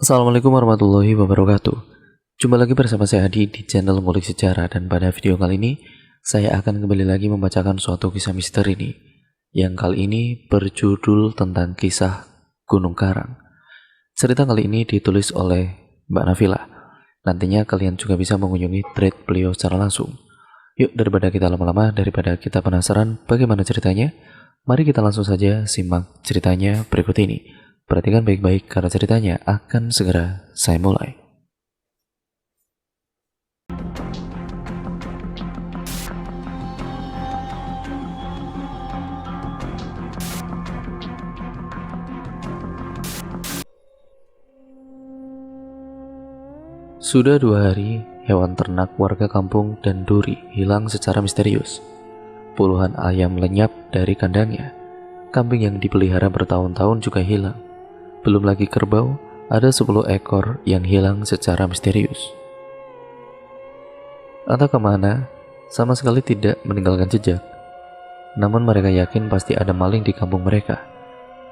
Assalamualaikum warahmatullahi wabarakatuh. Jumpa lagi bersama saya Adi di channel Ngulik Sejarah, dan pada video kali ini saya akan kembali lagi membacakan suatu kisah misteri ini yang kali ini berjudul tentang kisah Gunung Karang. Cerita kali ini ditulis oleh Mbak Nafila. Nantinya kalian juga bisa mengunjungi thread beliau secara langsung. Yuk, daripada kita lama-lama, daripada kita penasaran bagaimana ceritanya, mari kita langsung saja simak ceritanya berikut ini. Perhatikan baik-baik karena ceritanya akan segera saya mulai. Sudah 2 hari, hewan ternak warga kampung dan duri hilang secara misterius. Puluhan ayam lenyap dari kandangnya. Kambing yang dipelihara bertahun-tahun juga hilang. Belum lagi kerbau, ada 10 ekor yang hilang secara misterius. Entah kemana, sama sekali tidak meninggalkan jejak. Namun mereka yakin pasti ada maling di kampung mereka.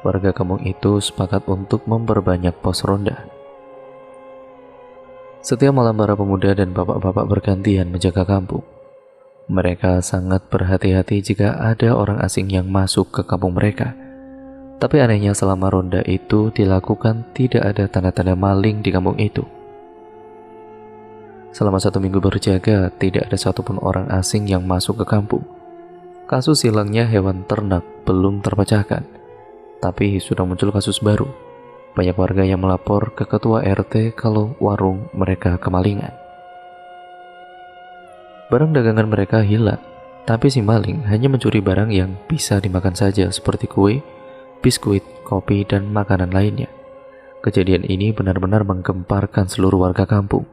Warga kampung itu sepakat untuk memperbanyak pos ronda. Setiap malam para pemuda dan bapak-bapak bergantian menjaga kampung. Mereka sangat berhati-hati jika ada orang asing yang masuk ke kampung mereka. Tapi anehnya selama ronda itu dilakukan tidak ada tanda-tanda maling di kampung itu. Selama 1 minggu berjaga, tidak ada satupun orang asing yang masuk ke kampung. Kasus hilangnya hewan ternak belum terpecahkan, tapi sudah muncul kasus baru. Banyak warga yang melapor ke ketua RT kalau warung mereka kemalingan. Barang dagangan mereka hilang, tapi si maling hanya mencuri barang yang bisa dimakan saja seperti kue, biskuit, kopi, dan makanan lainnya. Kejadian ini benar-benar menggemparkan seluruh warga kampung.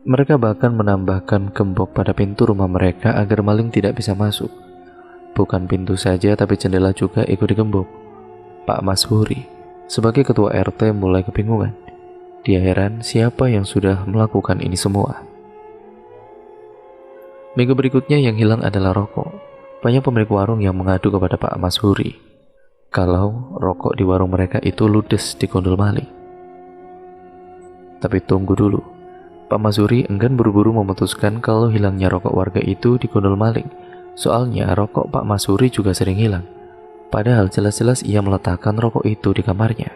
Mereka bahkan menambahkan gembok pada pintu rumah mereka agar maling tidak bisa masuk. Bukan pintu saja, tapi jendela juga ikut digembok. Pak Mas Huri, sebagai ketua RT, mulai kebingungan. Dia heran siapa yang sudah melakukan ini semua. Minggu berikutnya yang hilang adalah rokok. Banyak pemilik warung yang mengadu kepada Pak Mas Huri kalau rokok di warung mereka itu ludes digondol maling. Tapi tunggu dulu, Pak Mas Huri enggan buru-buru memutuskan kalau hilangnya rokok warga itu digondol maling. Soalnya rokok Pak Mas Huri juga sering hilang, padahal jelas-jelas ia meletakkan rokok itu di kamarnya.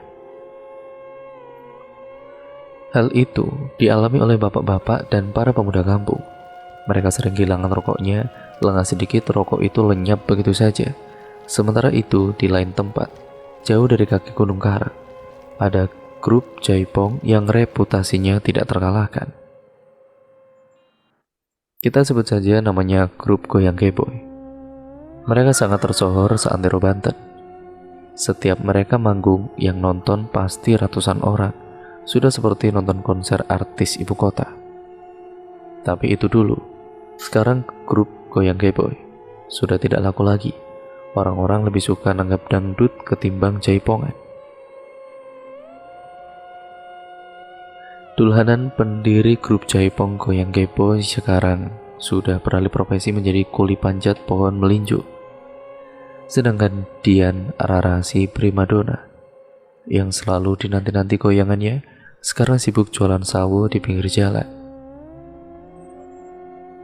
Hal itu dialami oleh bapak-bapak dan para pemuda kampung. Mereka sering kehilangan rokoknya. Lengah sedikit rokok itu lenyap begitu saja. Sementara itu di lain tempat, jauh dari kaki Gunung Karang, ada grup Jaipong yang reputasinya tidak terkalahkan. Kita sebut saja namanya grup Goyang Keboy. Mereka sangat tersohor seantero Banten. Setiap mereka manggung, yang nonton pasti ratusan orang. Sudah seperti nonton konser artis ibu kota. Tapi itu dulu. Sekarang grup Goyang Keboy sudah tidak laku lagi. Orang-orang lebih suka nanggap dangdut ketimbang jaipongan. Dulhanan pendiri grup Jaipong Goyang Keboy sekarang sudah beralih profesi menjadi kuli panjat pohon melinjo. Sedangkan Dian Rarasi primadona yang selalu dinanti-nanti goyangannya sekarang sibuk jualan sawo di pinggir jalan.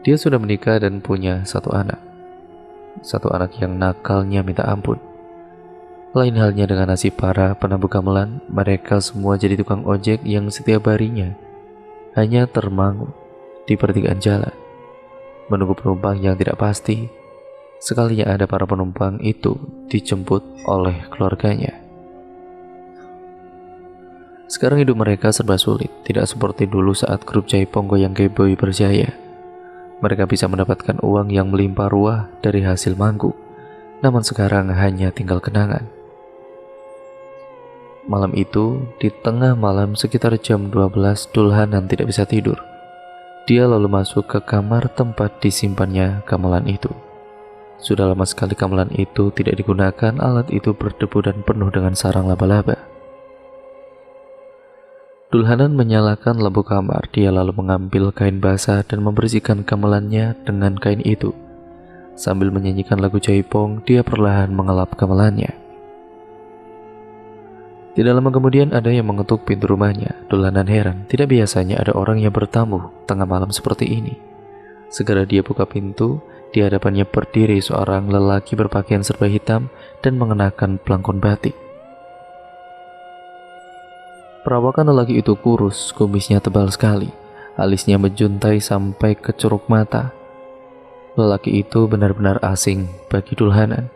Dia sudah menikah dan punya satu anak yang nakalnya minta ampun. Lain halnya dengan nasib para penabuh gamelan, mereka semua jadi tukang ojek yang setiap harinya hanya termangu di pertigaan jalan, menunggu penumpang yang tidak pasti. Sekalinya ada para penumpang itu dijemput oleh keluarganya. Sekarang hidup mereka serba sulit, tidak seperti dulu saat grup Jaipong Goyang Keboy berjaya. Mereka bisa mendapatkan uang yang melimpah ruah dari hasil manggung, namun sekarang hanya tinggal kenangan. Malam itu, di tengah malam sekitar jam 12, Dulhanan tidak bisa tidur. Dia lalu masuk ke kamar tempat disimpannya gamelan itu. Sudah lama sekali gamelan itu tidak digunakan, alat itu berdebu dan penuh dengan sarang laba-laba. Dulhanan menyalakan lampu kamar. Dia lalu mengambil kain basah dan membersihkan gamelannya dengan kain itu. Sambil menyanyikan lagu Jaipong, dia perlahan mengelap gamelannya. Tidak lama kemudian ada yang mengetuk pintu rumahnya. Dulhanan heran, tidak biasanya ada orang yang bertamu tengah malam seperti ini. Segera dia buka pintu, di hadapannya berdiri seorang lelaki berpakaian serba hitam dan mengenakan pelangkon batik. Perawakan lelaki itu kurus, kumisnya tebal sekali, alisnya menjuntai sampai ke curug mata. Lelaki itu benar-benar asing bagi Dulhanan.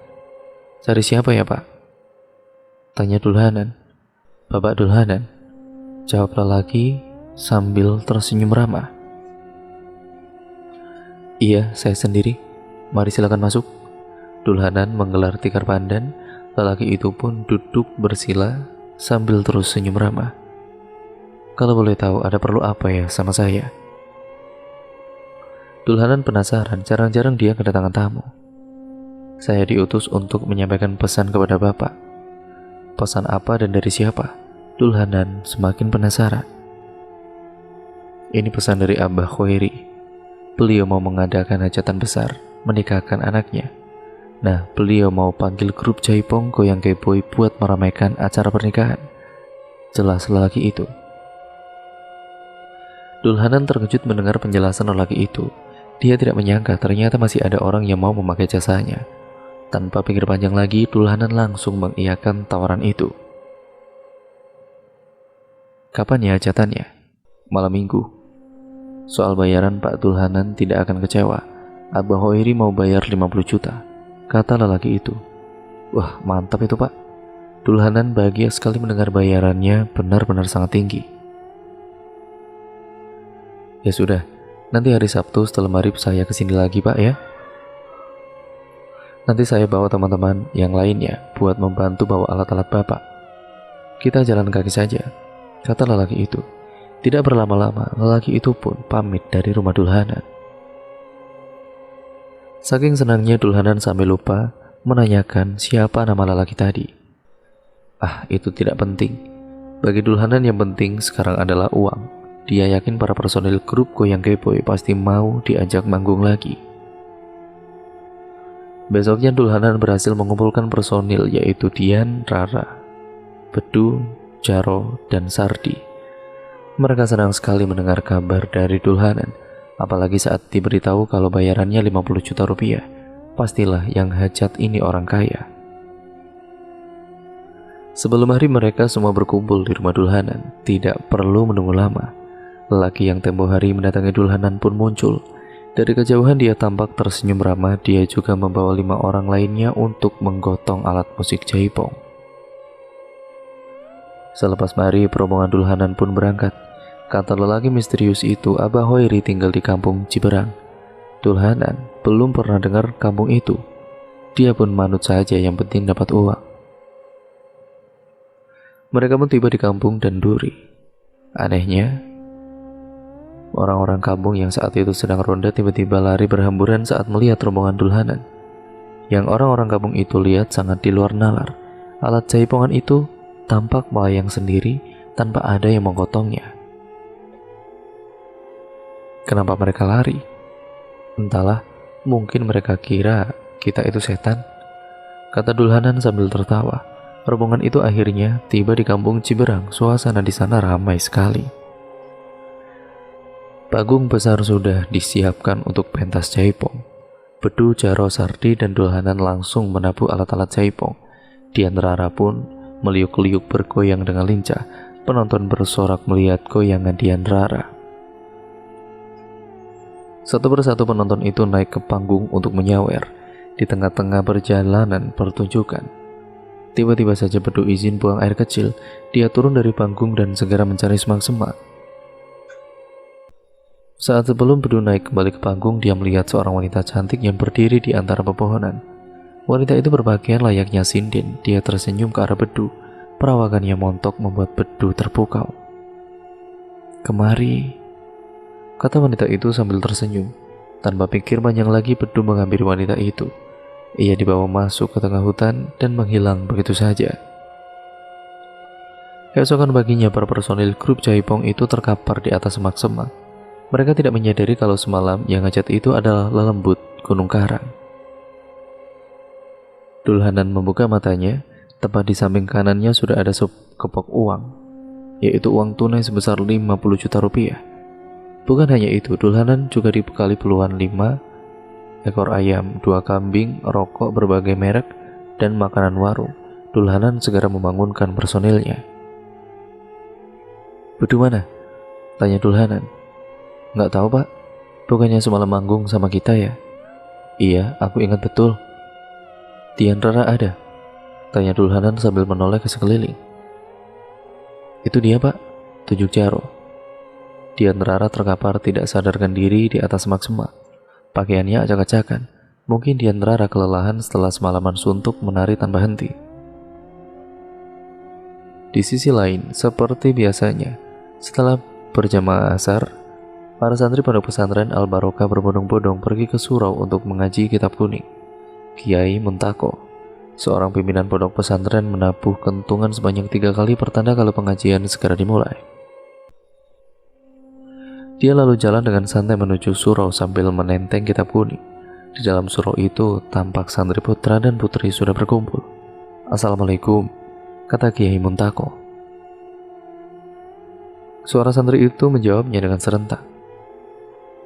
"Cari siapa ya, Pak?" tanya Dulhanan. "Bapak Dulhanan," jawab lelaki sambil tersenyum ramah. "Iya, saya sendiri. Mari silakan masuk." Dulhanan menggelar tikar pandan. Lelaki itu pun duduk bersila sambil terus senyum ramah. "Kalau boleh tahu ada perlu apa ya sama saya?" Dulhanan penasaran, jarang-jarang dia kedatangan tamu. "Saya diutus untuk menyampaikan pesan kepada Bapak." "Pesan apa dan dari siapa?" Dulhanan semakin penasaran. "Ini pesan dari Abah Khairi. Beliau mau mengadakan hajatan besar, menikahkan anaknya. Nah, beliau mau panggil grup Jaipong Goyang Keboy buat meramaikan acara pernikahan," jelas lelaki itu. Dulhanan terkejut mendengar penjelasan lelaki itu. Dia tidak menyangka ternyata masih ada orang yang mau memakai jasanya. Tanpa pikir panjang lagi, Dulhanan langsung mengiyakan tawaran itu. "Kapan ya hajatannya?" "Malam minggu." "Soal bayaran Pak Dulhanan tidak akan kecewa. Abah Khairi mau bayar 50 juta, kata lelaki itu. "Wah, mantap itu, Pak." Dulhanan bahagia sekali mendengar bayarannya benar-benar sangat tinggi. "Ya sudah, nanti hari Sabtu setelah maghrib saya kesini lagi, Pak ya. Nanti saya bawa teman-teman yang lainnya buat membantu bawa alat-alat Bapak. Kita jalan kaki saja," kata lelaki itu. Tidak berlama-lama, lelaki itu pun pamit dari rumah Dulhanan. Saking senangnya Dulhanan sampai lupa menanyakan siapa nama lelaki tadi. Itu tidak penting. Bagi Dulhanan yang penting sekarang adalah uang. Dia yakin para personil grup Goyang Keboy pasti mau diajak manggung lagi. Besoknya Dulhanan berhasil mengumpulkan personil yaitu Dian, Rara, Bedu, Jaro, dan Sardi. Mereka senang sekali mendengar kabar dari Dulhanan, apalagi saat diberitahu kalau bayarannya 50 juta rupiah. Pastilah yang hajat ini orang kaya. Sebelum hari mereka semua berkumpul di rumah Dulhanan, tidak perlu menunggu lama. Lelaki yang tempo hari mendatangi Dulhanan pun muncul. Dari kejauhan dia tampak tersenyum ramah. Dia juga membawa 5 orang lainnya untuk menggotong alat musik Jaipong. Selepas mari, rombongan Dulhanan pun berangkat. Kata lelaki misterius itu, Abah Khairi tinggal di kampung Ciberang. Dulhanan belum pernah dengar kampung itu. Dia pun manut saja, yang penting dapat uang. Mereka pun tiba di kampung Danduri. Anehnya, orang-orang kampung yang saat itu sedang ronda tiba-tiba lari berhamburan saat melihat rombongan Dulhanan. Yang orang-orang kampung itu lihat sangat di luar nalar. Alat jaipongan itu tampak melayang sendiri tanpa ada yang menggotongnya. Kenapa mereka lari? Entahlah, mungkin mereka kira kita itu setan, kata Dulhanan sambil tertawa. Rombongan itu akhirnya tiba di kampung Ciberang. Suasana di sana ramai sekali. Panggung besar sudah disiapkan untuk pentas Jaipong. Bedu, Jaro, Sardi, dan Dulhanan langsung menabuh alat-alat Jaipong. Dian Rara pun meliuk-liuk bergoyang dengan lincah. Penonton bersorak melihat goyangan Dian Rara. Satu persatu penonton itu naik ke panggung untuk menyawer. Di tengah-tengah perjalanan pertunjukan, tiba-tiba saja Bedu izin buang air kecil. Dia turun dari panggung dan segera mencari semak-semak. Saat sebelum Bedu naik kembali ke panggung, dia melihat seorang wanita cantik yang berdiri di antara pepohonan. Wanita itu berpakaian layaknya sinden. Dia tersenyum ke arah Bedu. Perawakannya montok membuat Bedu terpukau. "Kemari," kata wanita itu sambil tersenyum. Tanpa pikir panjang lagi, Bedu mengambil wanita itu. Ia dibawa masuk ke tengah hutan dan menghilang begitu saja. Keesokan paginya, para personil grup Jaipong itu terkapar di atas semak-semak. Mereka tidak menyadari kalau semalam yang hajat itu adalah lelembut Gunung Karang. Dulhanan membuka matanya. Tepat di samping kanannya sudah ada kepok uang, yaitu uang tunai sebesar 50 juta rupiah. Bukan hanya itu, Dulhanan juga dibekali puluhan 5 ekor ayam, 2 kambing, rokok berbagai merek, dan makanan warung. Dulhanan segera membangunkan personilnya. "Bedu mana?" tanya Dulhanan. "Nggak tahu, Pak. Bukannya semalam manggung sama kita ya?" "Iya, aku ingat betul." "Dian Rara ada?" tanya Dulhanan sambil menoleh ke sekeliling. "Itu dia, Pak," tunjuk Jaro. Dian Rara terkapar tidak sadarkan diri di atas semak-semak. Pakaiannya acak-acakan. Mungkin Dian Rara kelelahan setelah semalaman suntuk menari tanpa henti. Di sisi lain, seperti biasanya, setelah berjamaah asar, para santri pondok pesantren Al Barokah berbondong-bondong pergi ke surau untuk mengaji kitab kuning. Kiai Muntako, seorang pimpinan pondok pesantren, menabuh kentungan sebanyak 3 kali pertanda kalau pengajian segera dimulai. Dia lalu jalan dengan santai menuju surau sambil menenteng kitab kuning. Di dalam surau itu tampak santri putra dan putri sudah berkumpul. "Assalamualaikum," kata Kiai Muntako. Suara santri itu menjawabnya dengan serentak.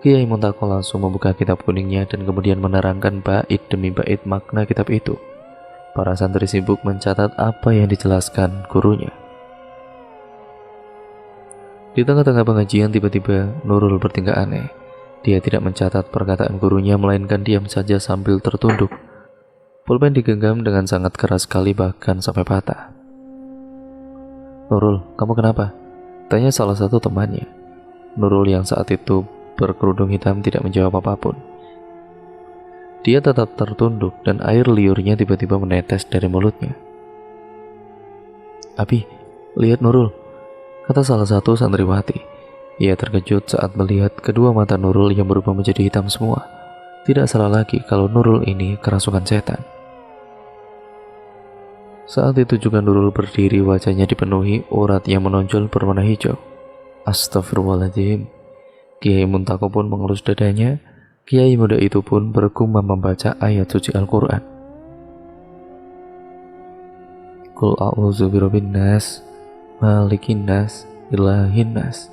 Kiai Muntako langsung membuka kitab kuningnya dan kemudian menerangkan bait demi bait makna kitab itu. Para santri sibuk mencatat apa yang dijelaskan gurunya. Di tengah-tengah pengajian tiba-tiba Nurul bertingkah aneh. Dia tidak mencatat perkataan gurunya, melainkan diam saja sambil tertunduk. Pulpen digenggam dengan sangat keras sekali, bahkan sampai patah. "Nurul, kamu kenapa?" tanya salah satu temannya. Nurul yang saat itu berkerudung hitam tidak menjawab apapun. Dia tetap tertunduk dan air liurnya tiba-tiba menetes dari mulutnya. "Abi, lihat Nurul," kata salah satu santriwati. Ia terkejut saat melihat kedua mata Nurul yang berubah menjadi hitam semua. Tidak salah lagi kalau Nurul ini kerasukan setan. Saat itu juga Nurul berdiri, wajahnya dipenuhi urat yang menonjol berwarna hijau. Astagfirullahaladzim. Kiai Muntako pun mengelus dadanya. Kiai muda itu pun bergumam membaca ayat suci Al-Quran. "Qul a'udzu birabbin nas, malikin nas, ilahin nas."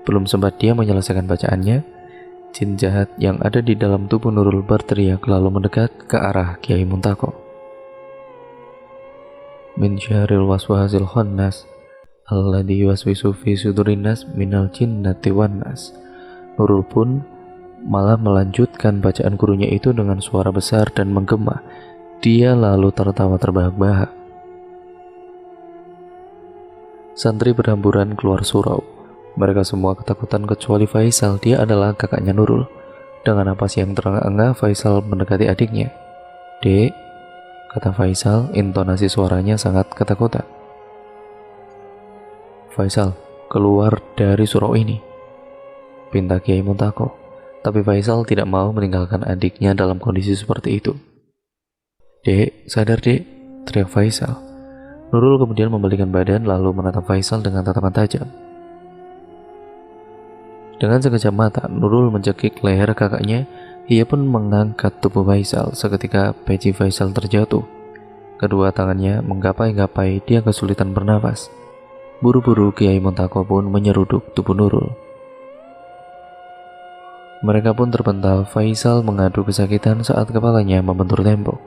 Belum sempat dia menyelesaikan bacaannya, jin jahat yang ada di dalam tubuh Nurul berteriak lalu mendekat ke arah Kiai Muntako. "Min syarril waswasil khannas, alladzi yuwaswisu fi sudurin nas minal jinnati wan nas." Nurul pun malah melanjutkan bacaan gurunya itu dengan suara besar dan menggema. Dia lalu tertawa terbahak-bahak. Santri berhamburan keluar surau. Mereka semua ketakutan kecuali Faisal. Dia adalah kakaknya Nurul. Dengan napas yang terengah-engah, Faisal mendekati adiknya. "Dek," kata Faisal, intonasi suaranya sangat ketakutan. "Faisal, keluar dari surau ini," pinta Kiai Muntako. Tapi Faisal tidak mau meninggalkan adiknya dalam kondisi seperti itu. "Dek, sadar dek," teriak Faisal. Nurul kemudian membalikkan badan lalu menatap Faisal dengan tatapan tajam. Dengan sekejap mata, Nurul mencekik leher kakaknya. Ia pun mengangkat tubuh Faisal. Seketika peci Faisal terjatuh. Kedua tangannya menggapai-gapai, dia kesulitan bernafas. Buru-buru Kiai Muntako pun menyeruduk tubuh Nurul. Mereka pun terpental. Faisal mengadu kesakitan saat kepalanya membentur tembok.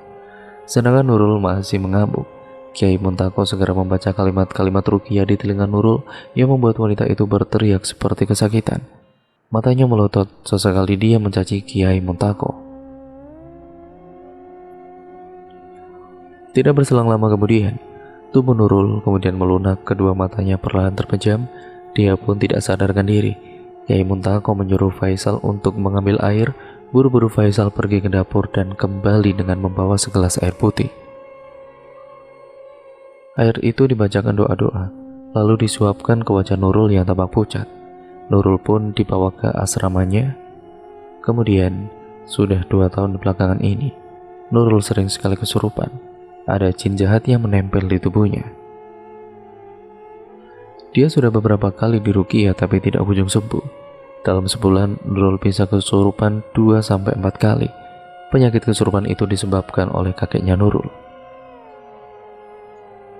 Sedangkan Nurul masih mengamuk. Kiai Muntako segera membaca kalimat-kalimat ruqyah di telinga Nurul yang membuat wanita itu berteriak seperti kesakitan. Matanya melotot, sesekali dia mencaci Kiai Muntako. Tidak berselang lama kemudian, tubuh Nurul kemudian melunak, kedua matanya perlahan terpejam. Dia pun tidak sadarkan diri. Kiai Muntako menyuruh Faisal untuk mengambil air. Buru-buru Faisal pergi ke dapur dan kembali dengan membawa segelas air putih. Air itu dibacakan doa-doa, lalu disuapkan ke wajah Nurul yang tampak pucat. Nurul pun dibawa ke asramanya. Kemudian, sudah 2 tahun belakangan ini, Nurul sering sekali kesurupan. Ada jin jahat yang menempel di tubuhnya. Dia sudah beberapa kali diruqyah tapi tidak kunjung sembuh. Dalam sebulan, Nurul bisa kesurupan 2-4 kali. Penyakit kesurupan itu disebabkan oleh kakeknya Nurul.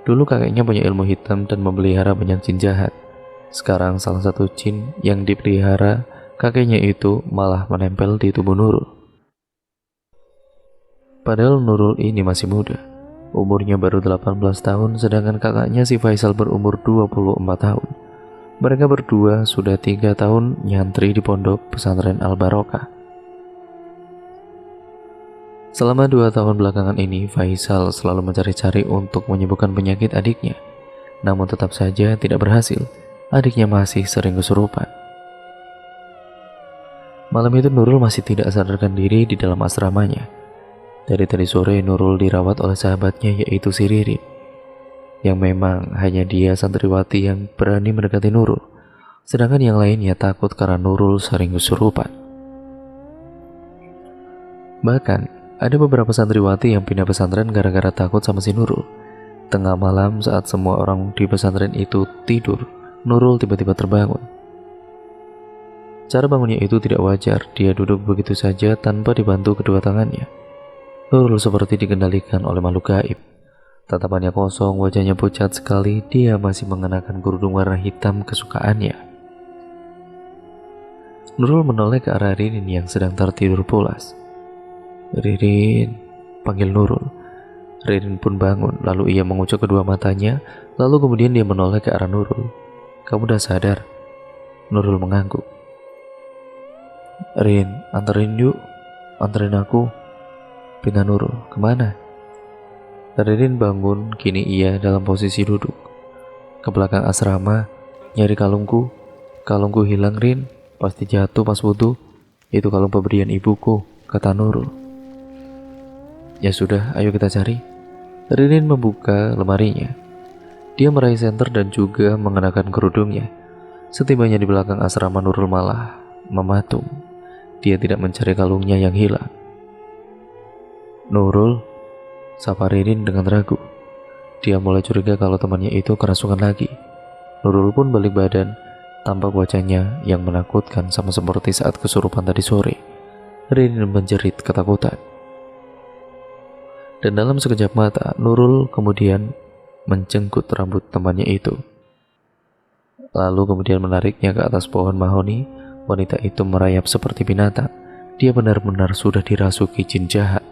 Dulu kakeknya punya ilmu hitam dan memelihara banyak jin jahat. Sekarang salah satu jin yang dipelihara kakeknya itu malah menempel di tubuh Nurul. Padahal Nurul ini masih muda. Umurnya baru 18 tahun, sedangkan kakaknya si Faisal berumur 24 tahun. Mereka berdua sudah 3 tahun nyantri di pondok pesantren Al-Barokah. Selama 2 tahun belakangan ini, Faisal selalu mencari-cari untuk menyembuhkan penyakit adiknya. Namun tetap saja tidak berhasil. Adiknya masih sering kesurupan. Malam itu Nurul masih tidak sadarkan diri di dalam asramanya. Dari tadi sore Nurul dirawat oleh sahabatnya yaitu si Ririn. Yang memang hanya dia santriwati yang berani mendekati Nurul. Sedangkan yang lainnya takut karena Nurul sering kesurupan. Bahkan ada beberapa santriwati yang pindah pesantren gara-gara takut sama si Nurul. Tengah malam saat semua orang di pesantren itu tidur, Nurul tiba-tiba terbangun. Cara bangunnya itu tidak wajar, dia duduk begitu saja tanpa dibantu kedua tangannya. Nurul seperti dikendalikan oleh makhluk gaib. Tatapannya kosong, wajahnya pucat sekali, dia masih mengenakan kerudung warna hitam kesukaannya. Nurul menoleh ke arah Ririn yang sedang tertidur pulas. "Ririn," panggil Nurul. Ririn pun bangun, lalu ia mengucuk kedua matanya, lalu kemudian dia menoleh ke arah Nurul. "Kamu udah sadar?" Nurul mengangguk. "Rin, anterin yuk, anterin aku." Pinta Nurul. "Kemana?" Ririn bangun, kini ia dalam posisi duduk. "Ke belakang asrama, nyari kalungku. Kalungku hilang, Rin, pasti jatuh pas wudhu. Itu kalung pemberian ibuku," kata Nurul. "Ya sudah, ayo kita cari." Ririn membuka lemarinya. Dia meraih senter dan juga mengenakan kerudungnya. Setibanya di belakang asrama, Nurul malah mematung. Dia tidak mencari kalungnya yang hilang. "Nurul," sapa Ririn dengan ragu. Dia mulai curiga kalau temannya itu kerasukan lagi. Nurul pun balik badan, tampak wajahnya yang menakutkan sama seperti saat kesurupan tadi sore. Ririn menjerit ketakutan. Dan dalam sekejap mata, Nurul kemudian mencengkut rambut temannya itu. Lalu kemudian menariknya ke atas pohon mahoni. Wanita itu merayap seperti binatang. Dia benar-benar sudah dirasuki jin jahat.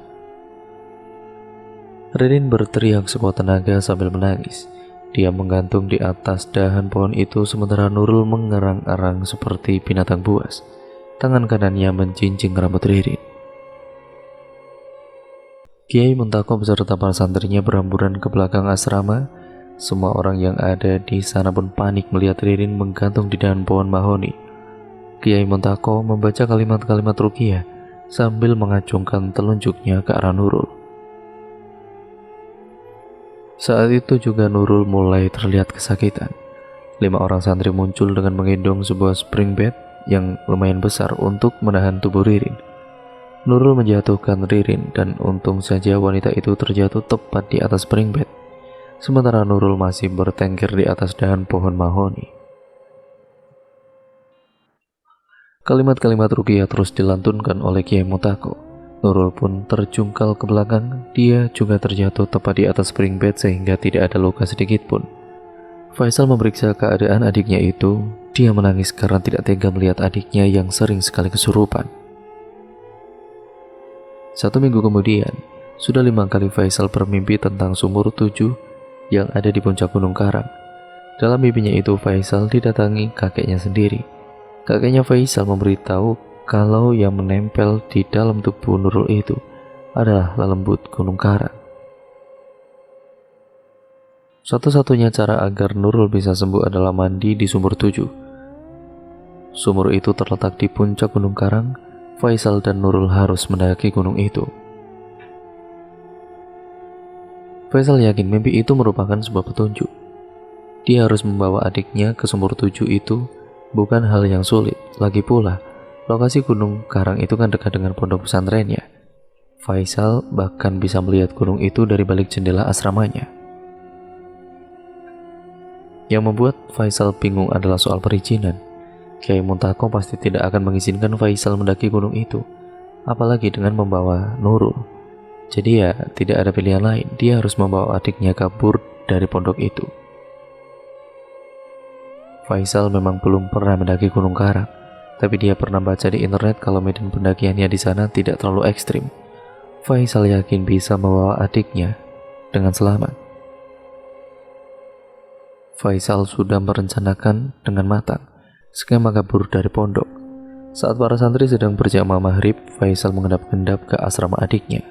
Ririn berteriak sekuat tenaga sambil menangis. Dia menggantung di atas dahan pohon itu sementara Nurul mengerang-erang seperti binatang buas. Tangan kanannya menjinjing rambut Ririn. Kiai Muntako beserta para santrinya berhamburan ke belakang asrama. Semua orang yang ada di sana pun panik melihat Ririn menggantung di dahan pohon mahoni. Kiai Muntako membaca kalimat-kalimat ruqyah sambil mengacungkan telunjuknya ke arah Nurul. Saat itu juga Nurul mulai terlihat kesakitan. 5 orang santri muncul dengan menggendong sebuah spring bed yang lumayan besar untuk menahan tubuh Ririn. Nurul menjatuhkan Ririn dan untung saja wanita itu terjatuh tepat di atas spring bed. Sementara Nurul masih bertengger di atas dahan pohon mahoni. Kalimat-kalimat ruqyah terus dilantunkan oleh Kiai Muntako. Nurul pun terjungkal ke belakang, dia juga terjatuh tepat di atas spring bed sehingga tidak ada luka sedikit pun. Faisal memeriksa keadaan adiknya itu. Dia menangis karena tidak tega melihat adiknya yang sering sekali kesurupan. 1 minggu kemudian, sudah 5 kali Faisal bermimpi tentang sumur 7 yang ada di puncak Gunung Karang. Dalam mimpinya itu Faisal didatangi kakeknya sendiri. Kakeknya Faisal memberitahu kalau yang menempel di dalam tubuh Nurul itu adalah lelembut Gunung Karang. Satu-satunya cara agar Nurul bisa sembuh adalah mandi di sumur 7. Sumur itu terletak di puncak Gunung Karang. Faisal dan Nurul harus mendaki gunung itu. Faisal yakin mimpi itu merupakan sebuah petunjuk. Dia harus membawa adiknya ke sumur 7 itu bukan hal yang sulit. Lagi pula, lokasi Gunung Karang itu kan dekat dengan pondok pesantrennya. Faisal bahkan bisa melihat gunung itu dari balik jendela asramanya. Yang membuat Faisal bingung adalah soal perizinan. Kiai Muntako pasti tidak akan mengizinkan Faisal mendaki gunung itu, apalagi dengan membawa Nurul. Jadi ya tidak ada pilihan lain, dia harus membawa adiknya kabur dari pondok itu. Faisal memang belum pernah mendaki Gunung Karang, tapi dia pernah baca di internet kalau medan pendakiannya di sana tidak terlalu ekstrim. Faisal yakin bisa membawa adiknya dengan selamat. Faisal sudah merencanakan dengan matang skema kabur dari pondok. Saat para santri sedang berjamaah maghrib, Faisal mengendap-endap ke asrama adiknya.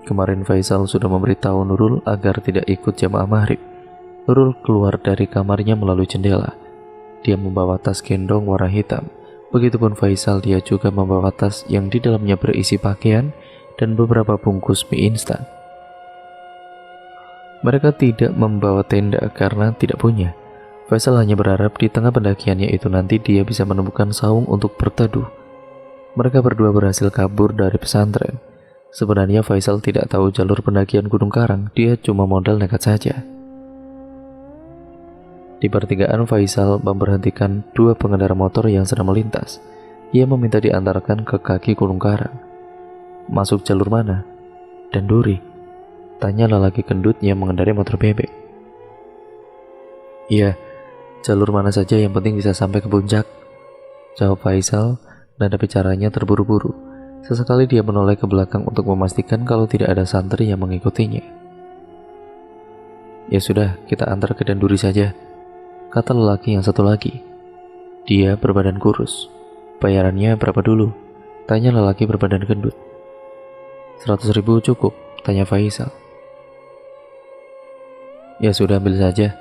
Kemarin Faisal sudah memberitahu Nurul agar tidak ikut jamaah maghrib. Nurul keluar dari kamarnya melalui jendela. Dia membawa tas gendong warna hitam. Begitupun Faisal, dia juga membawa tas yang di dalamnya berisi pakaian dan beberapa bungkus mie instan. Mereka tidak membawa tenda karena tidak punya. Faisal hanya berharap di tengah pendakiannya itu nanti dia bisa menemukan saung untuk berteduh. Mereka berdua berhasil kabur dari pesantren. Sebenarnya Faisal tidak tahu jalur pendakian Gunung Karang, dia cuma modal nekat saja. Di pertigaan, Faisal memberhentikan dua pengendara motor yang sedang melintas. Ia meminta diantarkan ke kaki Gunung Karang. Masuk jalur mana? Dan Duri? Tanya lelaki gendut yang mengendarai motor bebek. Iya, jalur mana saja yang penting bisa sampai ke puncak, jawab Faisal, dan tapi caranya terburu-buru. Sesekali dia menoleh ke belakang untuk memastikan kalau tidak ada santri yang mengikutinya. Ya sudah, kita antar ke Danduri saja, kata lelaki yang satu lagi. Dia berbadan kurus. Bayarannya berapa dulu? Tanya lelaki berbadan gendut. 100.000 cukup, tanya Faisal. Ya sudah, ambil saja.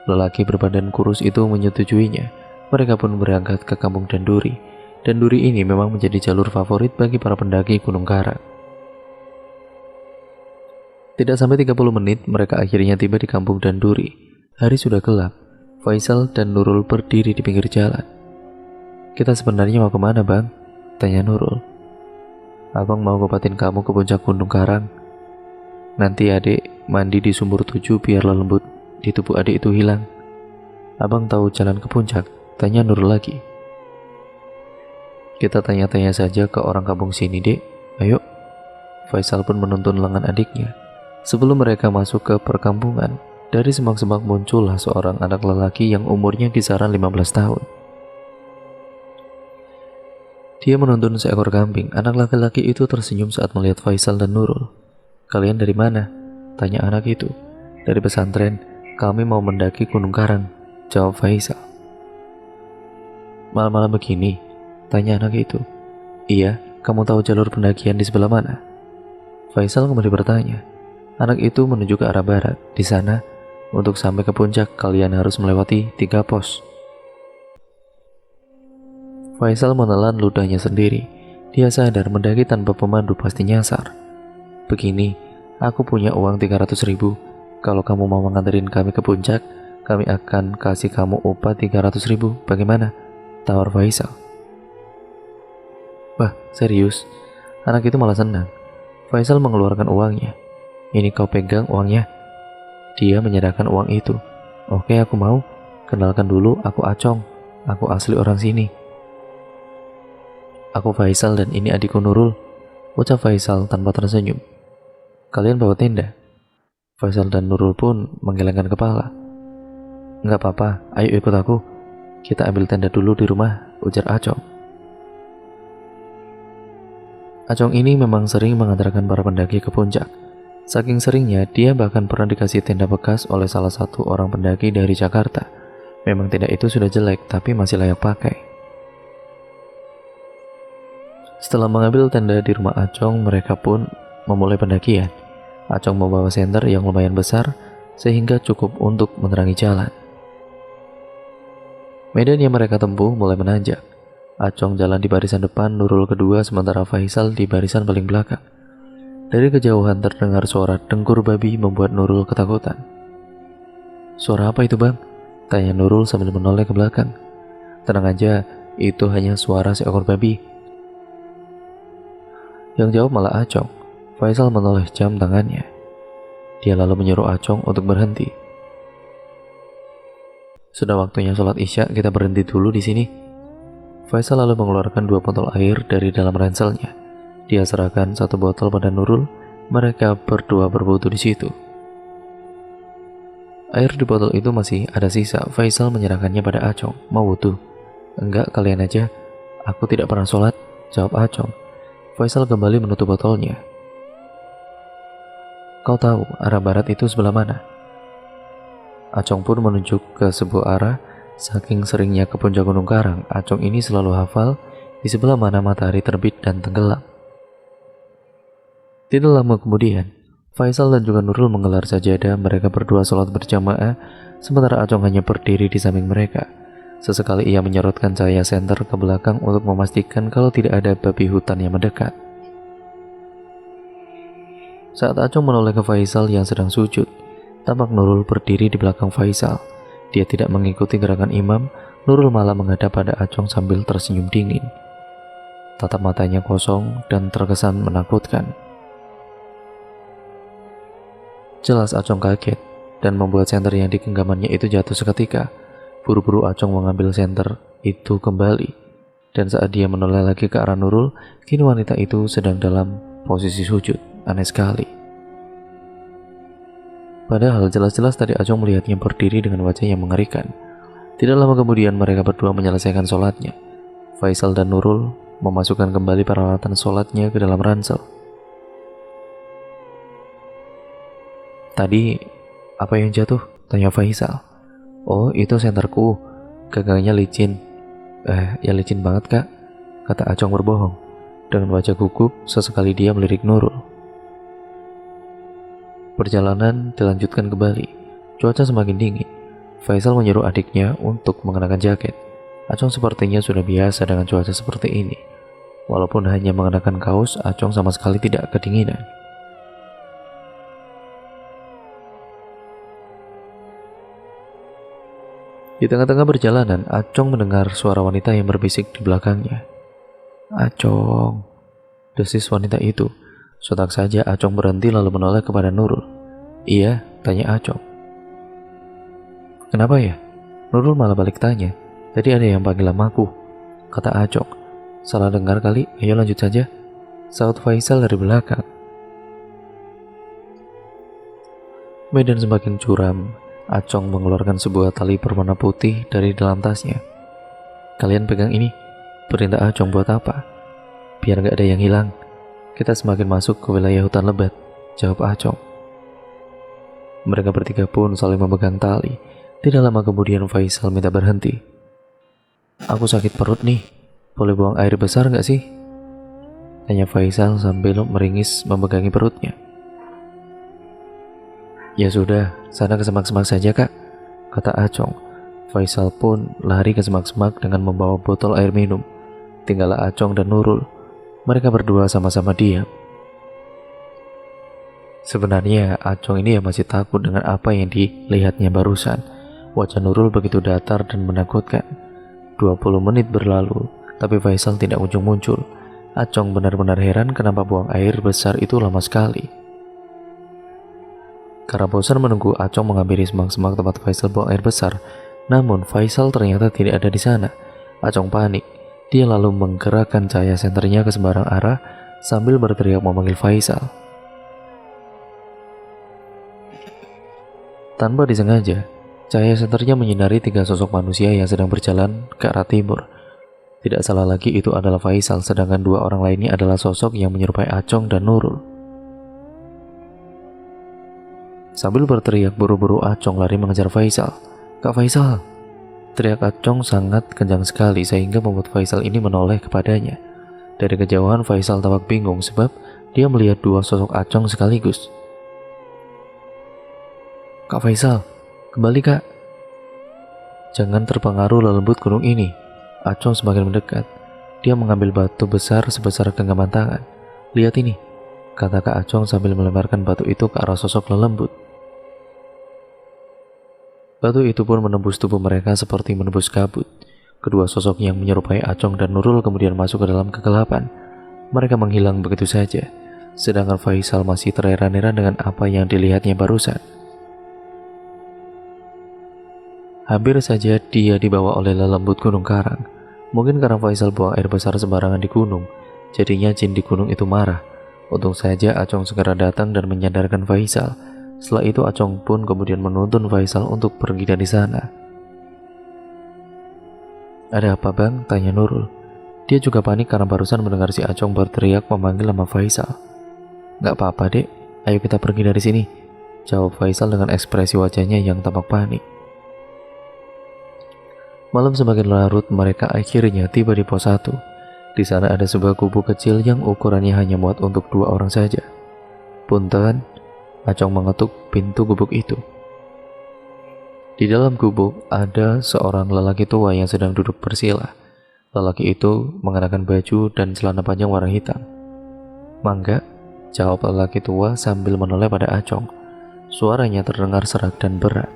Lelaki berbadan kurus itu menyetujuinya. Mereka pun berangkat ke kampung Danduri. Danduri ini memang menjadi jalur favorit bagi para pendaki Gunung Karang. Tidak sampai 30 menit, mereka akhirnya tiba di kampung Danduri. Hari sudah gelap. Faisal dan Nurul berdiri di pinggir jalan. Kita sebenarnya mau kemana, Bang? Tanya Nurul. Abang mau ngobatin kamu ke puncak Gunung Karang. Nanti adik mandi di sumur 7 biar lembut di tubuh adik itu hilang. Abang tahu jalan ke puncak? Tanya Nurul lagi. Kita tanya-tanya saja ke orang kampung sini, Dek. Ayo. Faisal pun menuntun lengan adiknya. Sebelum mereka masuk ke perkampungan, dari semak-semak muncullah seorang anak lelaki yang umurnya kisaran 15 tahun. Dia menuntun seekor kambing. Anak laki-laki itu tersenyum saat melihat Faisal dan Nurul. Kalian dari mana? Tanya anak itu. Dari pesantren. Kami mau mendaki Gunung Karang, jawab Faisal. Malam-malam begini? Tanya anak itu. Iya, kamu tahu jalur pendakian di sebelah mana? Faisal kembali bertanya. Anak itu menuju ke arah barat. Di sana, untuk sampai ke puncak, kalian harus melewati 3 pos. Faisal menelan ludahnya sendiri. Dia sadar mendaki tanpa pemandu pasti nyasar. Begini, aku punya uang 300.000. Kalau kamu mau menganterin kami ke puncak, kami akan kasih kamu upah 300.000. Bagaimana? Tawar Faisal. Wah, serius? Anak itu malah senang. Faisal mengeluarkan uangnya. Ini kau pegang uangnya. Dia menyerahkan uang itu. Oke, aku mau. Kenalkan dulu, aku Acong. Aku asli orang sini. Aku Faisal dan ini adikku Nurul, ucap Faisal tanpa tersenyum. Kalian bawa tenda? Faisal dan Nurul pun menggelengkan kepala. Enggak apa-apa, ayo ikut aku. Kita ambil tenda dulu di rumah, ujar Acong. Acong ini memang sering mengantarkan para pendaki ke puncak. Saking seringnya, dia bahkan pernah dikasih tenda bekas oleh salah satu orang pendaki dari Jakarta. Memang tenda itu sudah jelek, tapi masih layak pakai. Setelah mengambil tenda di rumah Acong, mereka pun memulai pendakian. Acong membawa senter yang lumayan besar, sehingga cukup untuk menerangi jalan. Medan yang mereka tempuh mulai menanjak. Acong jalan di barisan depan, Nurul kedua, sementara Faisal di barisan paling belakang. Dari kejauhan terdengar suara dengkur babi membuat Nurul ketakutan. Suara apa itu, Bang? Tanya Nurul sambil menoleh ke belakang. Tenang aja, itu hanya suara seekor babi. Yang jawab malah Acong. Faisal menoleh jam tangannya. Dia lalu menyuruh Acong untuk berhenti. Sudah waktunya sholat Isya, kita berhenti dulu di sini. Faisal lalu mengeluarkan 2 botol air dari dalam ranselnya. Dia serahkan 1 botol pada Nurul. Mereka berdua berwudu di situ. Air di botol itu masih ada sisa. Faisal menyerahkannya pada Acong. Mau wudhu? Enggak, kalian aja. Aku tidak pernah sholat, jawab Acong. Faisal kembali menutup botolnya. Kau tahu arah barat itu sebelah mana? Acong pun menunjuk ke sebuah arah. Saking seringnya ke puncak Gunung Karang, Acong ini selalu hafal di sebelah mana matahari terbit dan tenggelam. Tidak lama kemudian, Faisal dan juga Nurul menggelar sajadah. Mereka berdua sholat berjamaah, sementara Acong hanya berdiri di samping mereka. Sesekali ia menyorotkan cahaya senter ke belakang untuk memastikan kalau tidak ada babi hutan yang mendekat. Saat Acong menoleh ke Faisal yang sedang sujud, tampak Nurul berdiri di belakang Faisal. Dia tidak mengikuti gerakan imam. Nurul malah menghadap pada Acong sambil tersenyum dingin. Tatap matanya kosong dan terkesan menakutkan. Jelas Acong kaget dan membuat senter yang di genggamannya itu jatuh seketika. Buru-buru Acong mengambil senter itu kembali. Dan saat dia menoleh lagi ke arah Nurul, kini wanita itu sedang dalam posisi sujud. Aneh sekali. Padahal jelas-jelas tadi Acong melihatnya berdiri dengan wajah yang mengerikan. Tidak lama kemudian mereka berdua menyelesaikan sholatnya. Faisal dan Nurul memasukkan kembali peralatan sholatnya ke dalam ransel. Tadi apa yang jatuh? Tanya Faisal. Oh, itu senterku. Gagangnya licin. Ya licin banget kak, kata Acong berbohong. Dengan wajah gugup, sesekali dia melirik Nurul. Perjalanan dilanjutkan kembali. Cuaca semakin dingin. Faisal menyuruh adiknya untuk mengenakan jaket. Acong sepertinya sudah biasa dengan cuaca seperti ini. Walaupun hanya mengenakan kaos, Acong sama sekali tidak kedinginan. Di tengah-tengah perjalanan, Acong mendengar suara wanita yang berbisik di belakangnya. Acong, desis wanita itu. Sontak saja Acong berhenti lalu menoleh kepada Nurul. Iya, tanya Acong. Kenapa ya? Nurul malah balik tanya. Tadi ada yang panggil namaku, kata Acong. Salah dengar kali, ayo lanjut saja, saut Faisal dari belakang. Medan semakin curam. Acong mengeluarkan sebuah tali berwarna putih dari dalam tasnya. Kalian pegang ini, perintah Acong. Buat apa? Biar gak ada yang hilang. Kita semakin masuk ke wilayah hutan lebat, jawab Acong. Mereka bertiga pun saling memegang tali. Tidak lama kemudian Faisal minta berhenti. Aku sakit perut nih, boleh buang air besar gak sih? Tanya Faisal sambil meringis memegangi perutnya. Ya sudah, sana ke semak-semak saja kak, kata Acong. Faisal pun lari ke semak-semak dengan membawa botol air minum. Tinggallah Acong dan Nurul. Mereka berdua sama-sama diam. Sebenarnya Acong ini masih takut dengan apa yang dilihatnya barusan. Wajah Nurul begitu datar dan menakutkan. 20 menit berlalu, tapi Faisal tidak muncul-muncul. Acong benar-benar heran kenapa buang air besar itu lama sekali. Karena bosan menunggu, Acong menghampiri semak-semak tempat Faisal buang air besar. Namun Faisal ternyata tidak ada di sana. Acong panik. Dia lalu menggerakkan cahaya senternya ke sembarang arah sambil berteriak memanggil Faisal. Tanpa disengaja, cahaya senternya menyinari 3 sosok manusia yang sedang berjalan ke arah timur. Tidak salah lagi, itu adalah Faisal, sedangkan 2 orang lainnya adalah sosok yang menyerupai Acong dan Nurul. Sambil berteriak, buru-buru Acong lari mengejar Faisal. Kak Faisal! Teriak Acong sangat kencang sekali sehingga membuat Faisal ini menoleh kepadanya. Dari kejauhan Faisal tampak bingung sebab dia melihat 2 sosok Acong sekaligus. Kak Faisal, kembali kak! Jangan terpengaruh lembut gunung ini. Acong semakin mendekat. Dia mengambil batu besar sebesar genggaman tangan. Lihat ini, kata Kak Acong sambil melemparkan batu itu ke arah sosok lelembut. Batu itu pun menembus tubuh mereka seperti menembus kabut. Kedua sosok yang menyerupai Acong dan Nurul kemudian masuk ke dalam kegelapan. Mereka menghilang begitu saja, sedangkan Faisal masih terheran-heran dengan apa yang dilihatnya barusan. Hampir saja dia dibawa oleh lelembut Gunung Karang. Mungkin karena Faisal buang air besar sembarangan di gunung, jadinya jin di gunung itu marah. Untung saja Acong segera datang dan menyadarkan Faisal. Setelah itu Acong pun kemudian menuntun Faisal untuk pergi dari sana. "Ada apa bang?" tanya Nurul. Dia juga panik karena barusan mendengar si Acong berteriak memanggil nama Faisal. "Gak apa-apa dek, ayo kita pergi dari sini," jawab Faisal dengan ekspresi wajahnya yang tampak panik. Malam semakin larut, mereka akhirnya tiba di pos 1. Di sana ada sebuah gubuk kecil yang ukurannya hanya muat untuk 2 orang saja. "Punten," Acong mengetuk pintu gubuk itu. Di dalam gubuk ada seorang lelaki tua yang sedang duduk bersila. Lelaki itu mengenakan baju dan celana panjang warna hitam. "Mangga," jawab lelaki tua sambil menoleh pada Acong. Suaranya terdengar serak dan berat.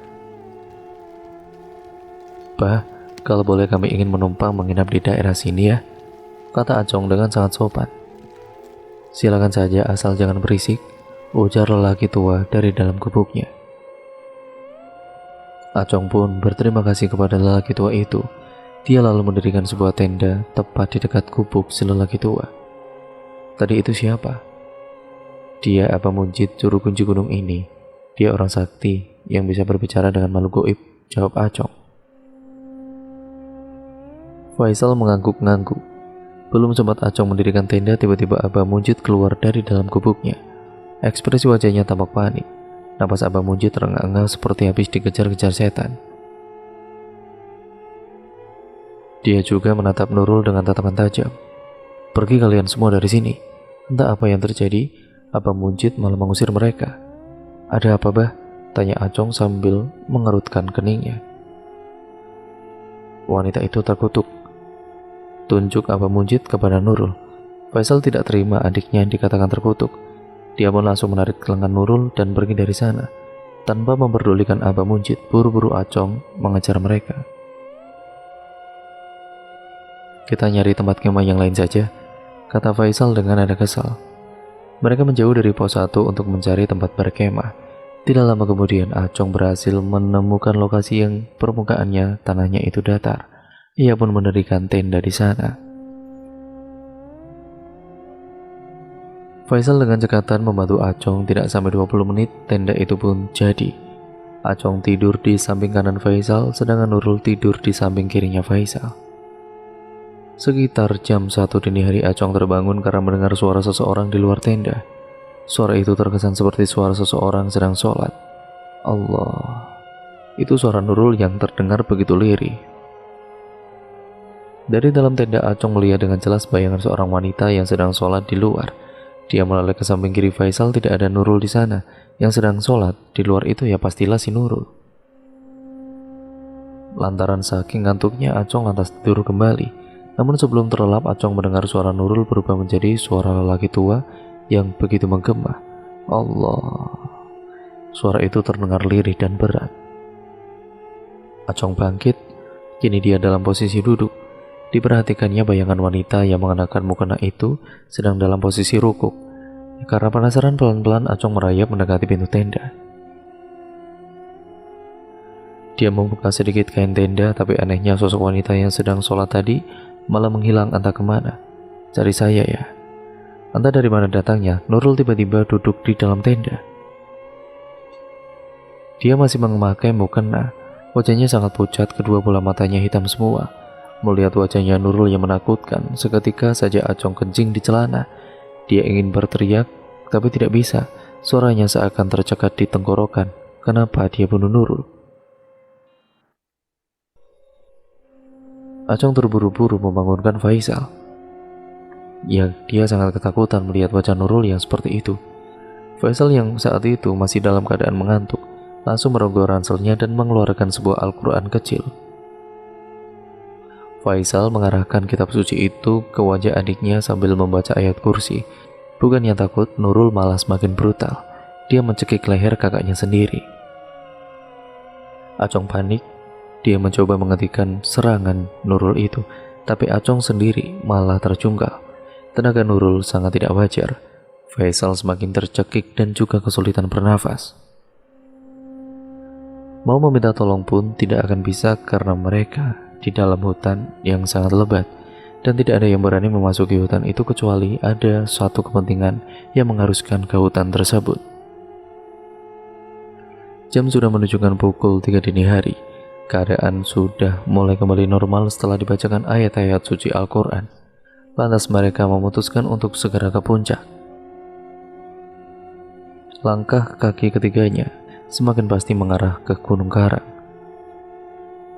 "Bah, kalau boleh kami ingin menumpang menginap di daerah sini ya," kata Acong dengan sangat sopan. "Silakan saja asal jangan berisik," ujar lelaki tua dari dalam gubuknya. Acong pun berterima kasih kepada lelaki tua itu. Dia lalu mendirikan sebuah tenda tepat di dekat gubuk si lelaki tua. "Tadi itu siapa?" "Dia Aba Munjid, juru kunci gunung ini. Dia orang sakti yang bisa berbicara dengan makhluk goib," jawab Acong. Faisal mengangguk-ngangguk. Belum sempat Acong mendirikan tenda, tiba-tiba Aba Munjid keluar dari dalam gubuknya. Ekspresi wajahnya tampak panik. Napas Aba Munjid terengah-engah seperti habis dikejar-kejar setan. Dia juga menatap Nurul dengan tatapan tajam. "Pergi kalian semua dari sini." Entah apa yang terjadi, Aba Munjid malah mengusir mereka. "Ada apa bah?" tanya Acong sambil mengerutkan keningnya. Wanita itu terkutuk. Tunjuk Aba Munjid kepada Nurul. Faisal tidak terima adiknya dikatakan terkutuk. Dia pun langsung menarik lengan Nurul dan pergi dari sana. Tanpa memperdulikan Aba Munjid, buru-buru Acong mengejar mereka. "Kita nyari tempat kemah yang lain saja," kata Faisal dengan nada kesal. Mereka menjauh dari pos 1 untuk mencari tempat berkemah. Tidak lama kemudian Acong berhasil menemukan lokasi yang permukaannya tanahnya itu datar. Ia pun mendirikan tenda di sana. Faisal dengan cekatan membantu Acong. Tidak sampai 20 menit tenda itu pun jadi. Acong tidur di samping kanan Faisal, sedangkan Nurul tidur di samping kirinya Faisal. Sekitar jam 1 dini hari Acong terbangun karena mendengar suara seseorang di luar tenda. Suara itu terkesan seperti suara seseorang sedang sholat. Allah, itu suara Nurul yang terdengar begitu lirih. Dari dalam tenda Acong melihat dengan jelas bayangan seorang wanita yang sedang sholat di luar. Dia menoleh ke samping kiri Faisal, tidak ada Nurul di sana. Yang sedang sholat di luar itu ya pastilah si Nurul. Lantaran saking ngantuknya Acong lantas tidur kembali. Namun sebelum terlelap, Acong mendengar suara Nurul berubah menjadi suara lelaki tua yang begitu menggema. Allah, suara itu terdengar lirih dan berat. Acong bangkit, kini dia dalam posisi duduk. Diperhatikannya bayangan wanita yang mengenakan mukena itu sedang dalam posisi rukuk. Karena penasaran, pelan-pelan Acong merayap mendekati pintu tenda. Dia membuka sedikit kain tenda, tapi anehnya sosok wanita yang sedang sholat tadi malah menghilang entah kemana. "Cari saya ya?" Entah dari mana datangnya, Nurul tiba-tiba duduk di dalam tenda. Dia masih memakai mukena. Wajahnya sangat pucat, kedua bola matanya hitam semua. Melihat wajahnya Nurul yang menakutkan, seketika saja Acong kencing di celana. Dia ingin berteriak, tapi tidak bisa. Suaranya seakan tercekat di tenggorokan. Kenapa dia bunuh Nurul? Acong terburu-buru membangunkan Faisal. Dia sangat ketakutan melihat wajah Nurul yang seperti itu. Faisal yang saat itu masih dalam keadaan mengantuk, langsung merogoh ranselnya dan mengeluarkan sebuah Al-Quran kecil. Faisal mengarahkan kitab suci itu ke wajah adiknya sambil membaca ayat kursi. Bukannya takut, Nurul malah semakin brutal. Dia mencekik leher kakaknya sendiri. Acong panik. Dia mencoba menghentikan serangan Nurul itu, tapi Acong sendiri malah terjungkal. Tenaga Nurul sangat tidak wajar. Faisal semakin tercekik dan juga kesulitan bernafas. Mau meminta tolong pun tidak akan bisa karena mereka di dalam hutan yang sangat lebat, dan tidak ada yang berani memasuki hutan itu kecuali ada suatu kepentingan yang mengharuskan ke hutan tersebut. Jam sudah menunjukkan pukul 3 dini hari. Keadaan sudah mulai kembali normal setelah dibacakan ayat-ayat suci Al-Quran. Lantas mereka memutuskan untuk segera ke puncak. Langkah kaki ketiganya semakin pasti mengarah ke Gunung Karang.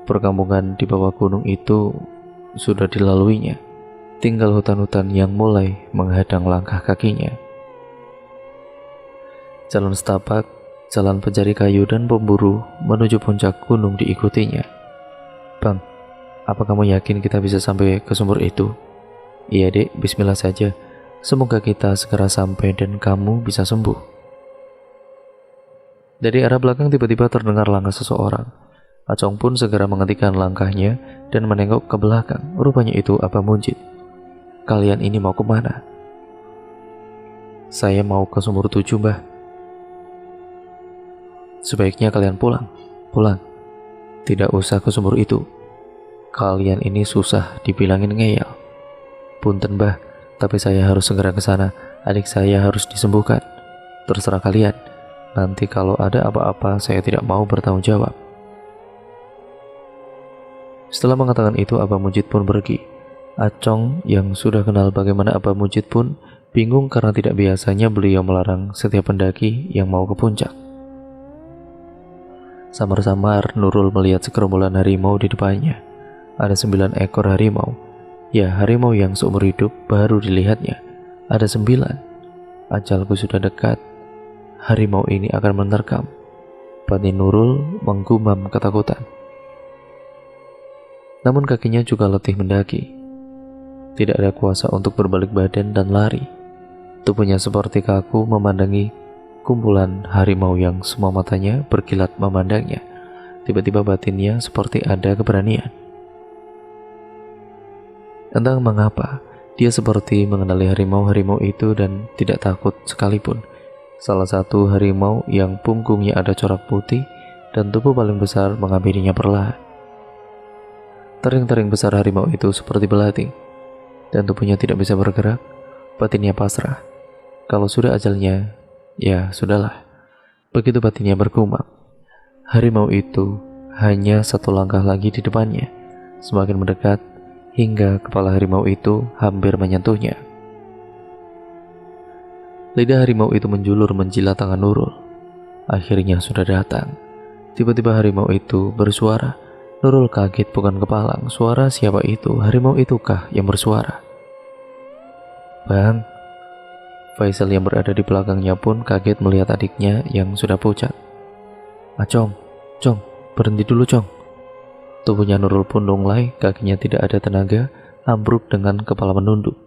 Perkampungan di bawah gunung itu sudah dilaluinya. Tinggal hutan-hutan yang mulai menghadang langkah kakinya. Jalan setapak, jalan pencari kayu dan pemburu menuju puncak gunung diikutinya. "Bang, apa kamu yakin kita bisa sampai ke sumur itu?" "Iya dek, bismillah saja. Semoga kita segera sampai dan kamu bisa sembuh." Dari arah belakang tiba-tiba terdengar langkah seseorang. Acong pun segera menghentikan langkahnya dan menengok ke belakang. Rupanya itu Abah Munjid. "Kalian ini mau kemana?" "Saya mau ke sumur 7, Mbah." "Sebaiknya kalian pulang. Pulang. Tidak usah ke sumur itu. Kalian ini susah dibilangin ngeyel." "Punten, Mbah, tapi saya harus segera ke sana. Adik saya harus disembuhkan." "Terserah kalian. Nanti kalau ada apa-apa saya tidak mau bertanggung jawab." Setelah mengatakan itu, Abah Munjid pun pergi. Acong yang sudah kenal bagaimana Abah Munjid pun bingung karena tidak biasanya beliau melarang setiap pendaki yang mau ke puncak. Samar-samar Nurul melihat segerombolan harimau di depannya. Ada 9 ekor harimau. Ya, harimau yang seumur hidup baru dilihatnya. Ada 9. Ajalku sudah dekat. Harimau ini akan menerkam. Batin Nurul menggumam ketakutan. Namun kakinya juga letih mendaki. Tidak ada kuasa untuk berbalik badan dan lari. Tubuhnya seperti kaku memandangi kumpulan harimau yang semua matanya berkilat memandangnya. Tiba-tiba batinnya seperti ada keberanian. Entah mengapa, dia seperti mengenali harimau-harimau itu dan tidak takut sekalipun. Salah satu harimau yang punggungnya ada corak putih dan tubuh paling besar menghampirinya perlahan. Taring-taring besar harimau itu seperti belati, dan tubuhnya tidak bisa bergerak. Batinnya pasrah. Kalau sudah ajalnya, ya sudahlah. Begitu batinnya bergumam. Harimau itu hanya 1 langkah lagi di depannya. Semakin mendekat hingga kepala harimau itu hampir menyentuhnya. Lidah harimau itu menjulur menjilat tangan Nurul. Akhirnya sudah datang. Tiba-tiba harimau itu bersuara. Nurul kaget bukan kepalang. Suara siapa itu? Harimau itukah yang bersuara? "Bang." Faisal yang berada di belakangnya pun kaget melihat adiknya yang sudah pucat. "Acong, Cong, berhenti dulu, Cong." Tubuhnya Nurul pun lunglai, kakinya tidak ada tenaga, ambruk dengan kepala menunduk.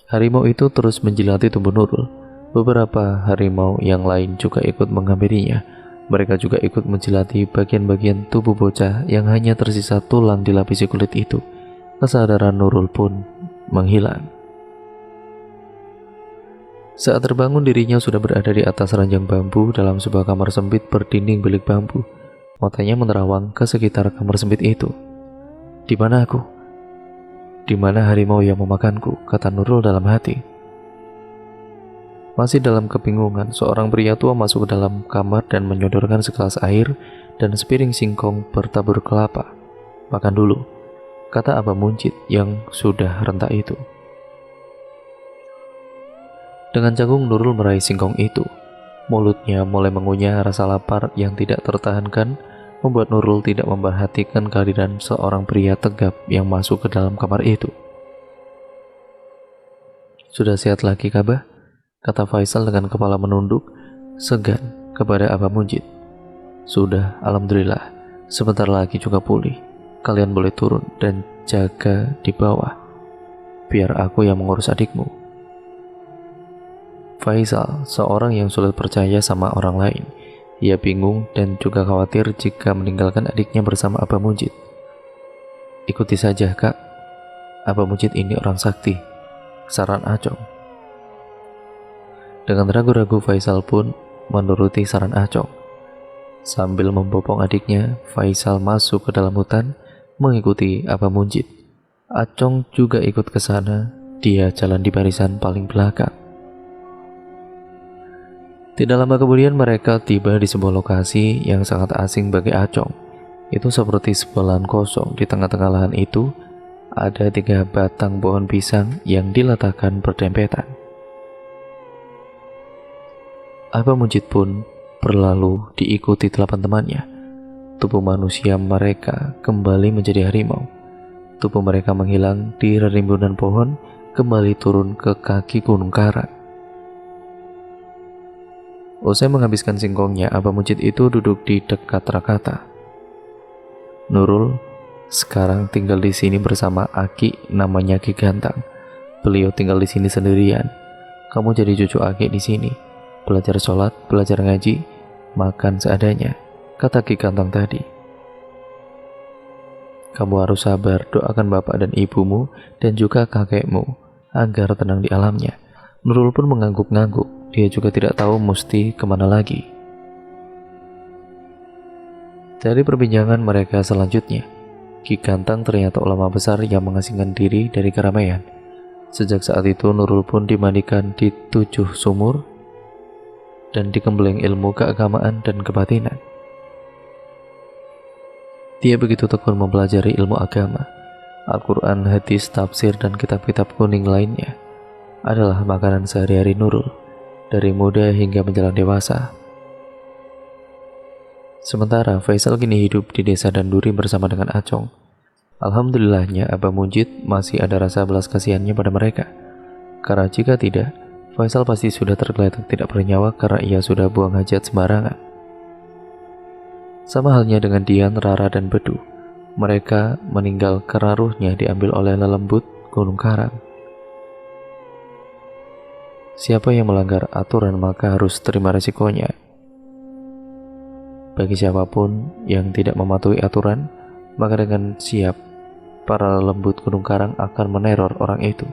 Harimau itu terus menjilati tubuh Nurul. Beberapa harimau yang lain juga ikut menghampirinya. Mereka juga ikut menjilati bagian-bagian tubuh bocah yang hanya tersisa tulang dilapisi kulit itu. Kesadaran Nurul pun menghilang. Saat terbangun, dirinya sudah berada di atas ranjang bambu dalam sebuah kamar sempit berdinding bilik bambu. Matanya menerawang ke sekitar kamar sempit itu. "Di mana aku? Di mana harimau yang memakanku?" kata Nurul dalam hati. Masih dalam kebingungan, seorang pria tua masuk ke dalam kamar dan menyodorkan segelas air dan sepiring singkong bertabur kelapa. "Makan dulu," kata Abah Munjid yang sudah rentak itu. Dengan canggung Nurul meraih singkong itu. Mulutnya mulai mengunyah rasa lapar yang tidak tertahankan, membuat Nurul tidak memperhatikan kehadiran seorang pria tegap yang masuk ke dalam kamar itu. "Sudah sehat lagi, Kabah?" kata Faisal dengan kepala menunduk, segan kepada Abah Munjid. "Sudah, alhamdulillah. Sebentar lagi juga pulih. Kalian boleh turun dan jaga di bawah. Biar aku yang mengurus adikmu." Faisal, seorang yang sulit percaya sama orang lain. Ia bingung dan juga khawatir jika meninggalkan adiknya bersama Abah Munjid. "Ikuti saja, Kak. Abah Munjid ini orang sakti," saran Acong. Dengan ragu-ragu, Faisal pun menuruti saran Acong. Sambil membopong adiknya, Faisal masuk ke dalam hutan mengikuti Abah Munjid. Acong juga ikut ke sana. Dia jalan di barisan paling belakang. Tidak lama kemudian mereka tiba di sebuah lokasi yang sangat asing bagi Acong. Itu seperti sebuah lahan kosong. Di tengah-tengah lahan itu ada 3 batang pohon pisang yang diletakkan berdempetan. Abah Mujid pun berlalu diikuti 8 temannya. Tubuh manusia mereka kembali menjadi harimau. Tubuh mereka menghilang di rimbunan pohon, kembali turun ke kaki Gunung Karang. Usai menghabiskan singkongnya, Abah Mujid itu duduk di dekat Rakata. Nurul sekarang tinggal di sini bersama Aki, namanya Ki Gantang. Beliau tinggal di sini sendirian. Kamu jadi cucu Aki di sini. Belajar sholat, belajar ngaji, makan seadanya, kata Ki Gantang tadi. Kamu harus sabar, doakan bapak dan ibumu dan juga kakekmu agar tenang di alamnya. Nurul pun mengangguk-ngangguk. Dia juga tidak tahu mesti kemana lagi. Dari perbincangan mereka selanjutnya, Ki Gantang ternyata ulama besar yang mengasingkan diri dari keramaian. Sejak saat itu Nurul pun dimandikan di 7 sumur dan dikembeleng ilmu keagamaan dan kebatinan. Dia begitu tekun mempelajari ilmu agama. Al-Quran, hadis, tafsir, dan kitab-kitab kuning lainnya adalah makanan sehari-hari Nurul dari muda hingga menjelang dewasa. Sementara Faisal kini hidup di desa Danduri bersama dengan Acong. Alhamdulillahnya Abah Mujid masih ada rasa belas kasihannya pada mereka. Karena jika tidak, Faisal pasti sudah tergeletak tidak bernyawa karena ia sudah buang hajat sembarangan. Sama halnya dengan Dian, Rara, dan Bedu. Mereka meninggal karena ruhnya diambil oleh lelembut Gunung Karang. Siapa yang melanggar aturan maka harus terima resikonya. Bagi siapapun yang tidak mematuhi aturan, maka dengan siap para lembut Gunung Karang akan meneror orang itu.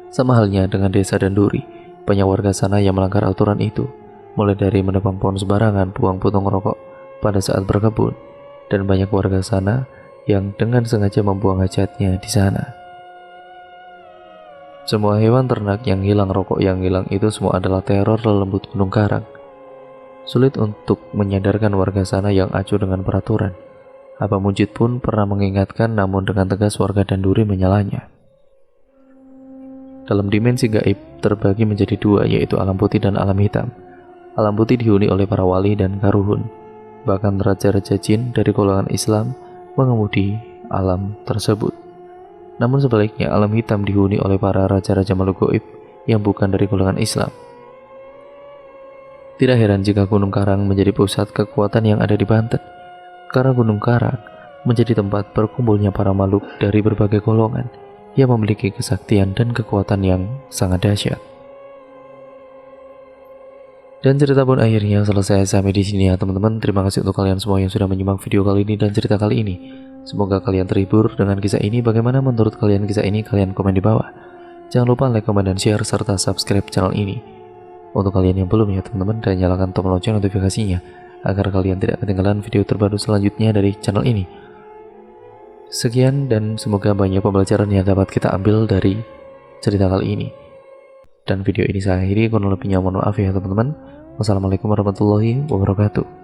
Sama halnya dengan desa Danduri, banyak warga sana yang melanggar aturan itu, mulai dari menebang pohon sembarangan, buang puntung rokok pada saat berkebun, dan banyak warga sana yang dengan sengaja membuang hajatnya di sana. Semua hewan ternak yang hilang, rokok yang hilang, itu semua adalah teror lelembut Gunung Karang. Sulit untuk menyadarkan warga sana yang acuh dengan peraturan. Abah Mujid pun pernah mengingatkan, namun dengan tegas warga Danduri menyalahnya. Dalam dimensi gaib terbagi menjadi 2, yaitu alam putih dan alam hitam. Alam putih dihuni oleh para wali dan karuhun. Bahkan raja-raja jin dari golongan Islam mengemudi alam tersebut. Namun sebaliknya, alam hitam dihuni oleh para raja-raja makhluk gaib yang bukan dari golongan Islam. Tidak heran jika Gunung Karang menjadi pusat kekuatan yang ada di Banten, karena Gunung Karang menjadi tempat berkumpulnya para makhluk dari berbagai golongan yang memiliki kesaktian dan kekuatan yang sangat dahsyat. Dan cerita pun akhirnya selesai sampai di sini ya teman-teman. Terima kasih untuk kalian semua yang sudah menyimak video kali ini dan cerita kali ini. Semoga kalian terhibur dengan kisah ini. Bagaimana menurut kalian kisah ini? Kalian komen di bawah. Jangan lupa like, komen, dan share serta subscribe channel ini untuk kalian yang belum ya teman-teman, dan nyalakan tombol lonceng notifikasinya agar kalian tidak ketinggalan video terbaru selanjutnya dari channel ini. Sekian dan semoga banyak pembelajaran yang dapat kita ambil dari cerita kali ini. Dan video ini saya akhiri, kurang lebihnya mohon maaf ya teman-teman. Wassalamualaikum warahmatullahi wabarakatuh.